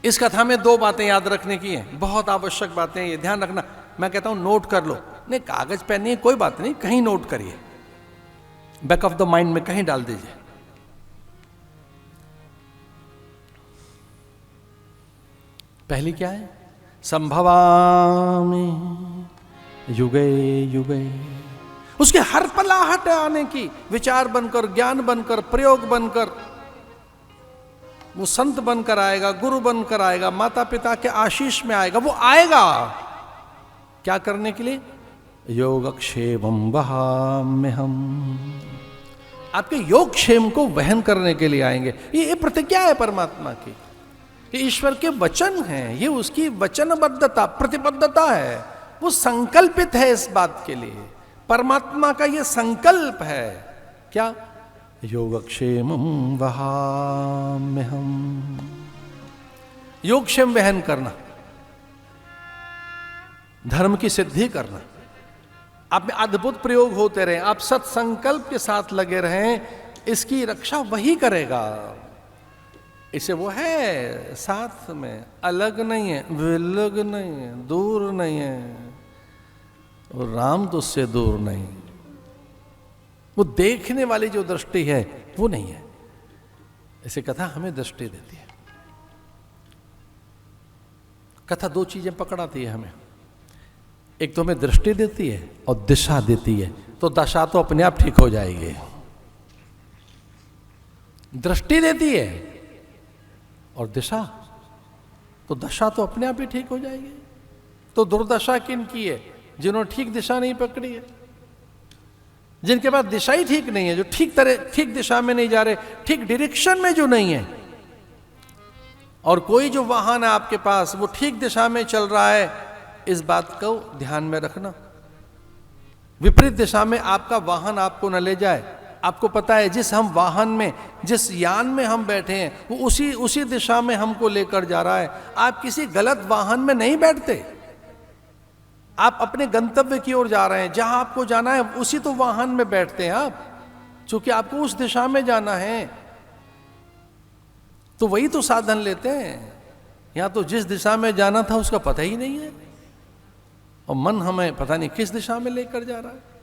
इस कथा में दो बातें याद रखने की हैं, बहुत आवश्यक बातें, ये ध्यान रखना। मैं कहता हूं नोट कर लो, नहीं कागज पेन नहीं, कोई बात नहीं, कहीं नोट करिए, बैक ऑफ द माइंड में कहीं डाल दीजिए। पहली क्या है? संभवामि युगे युगे, उसके हर पलाहट आने की, विचार बनकर, ज्ञान बनकर, प्रयोग बनकर, वो संत बनकर आएगा, गुरु बनकर आएगा, माता पिता के आशीष में आएगा। वो आएगा क्या करने के लिए? योगक्षेमं वहाम्यहम्, आपके योगक्षेम को वहन करने के लिए आएंगे। ये प्रतिज्ञा है परमात्मा की, ये ईश्वर के वचन हैं, ये उसकी वचनबद्धता, प्रतिबद्धता है, वो संकल्पित है इस बात के लिए। परमात्मा का ये संकल्प है, क्या? योगक्षेमं वहाम्यहम्, योगक्षेम वहन करना, धर्म की सिद्धि करना, आप में अद्भुत प्रयोग होते रहे, आप सत्संकल्प के साथ लगे रहें, इसकी रक्षा वही करेगा। इसे वो है साथ में, अलग नहीं है, विलग नहीं है, दूर नहीं है, और राम तो उससे दूर नहीं। वो देखने वाली जो दृष्टि है वो नहीं है। ऐसे कथा हमें दृष्टि देती है। कथा दो चीजें पकड़ाती है हमें, एक तो हमें दृष्टि देती है और दिशा देती है। तो दशा तो अपने आप ठीक हो जाएगी। दृष्टि देती है और दिशा, तो दशा तो अपने आप ही ठीक हो जाएगी। तो दुर्दशा किन की है? जिन्होंने ठीक दिशा नहीं पकड़ी है, जिनके पास दिशा ही ठीक नहीं है, जो ठीक दिशा में नहीं जा रहे, ठीक डायरेक्शन में जो नहीं है। और कोई जो वाहन है आपके पास वो ठीक दिशा में चल रहा है, इस बात को ध्यान में रखना, विपरीत दिशा में आपका वाहन आपको न ले जाए। आपको पता है जिस हम वाहन में, जिस यान में हम बैठे हैं, वो उसी दिशा में हमको लेकर जा रहा है। आप किसी गलत वाहन में नहीं बैठते, आप अपने गंतव्य की ओर जा रहे हैं, जहां आपको जाना है उसी तो वाहन में बैठते हैं आप, क्योंकि आपको उस दिशा में जाना है, तो वही तो साधन लेते हैं। यहां तो जिस दिशा में जाना था उसका पता ही नहीं है, और मन हमें पता नहीं किस दिशा में लेकर जा रहा है।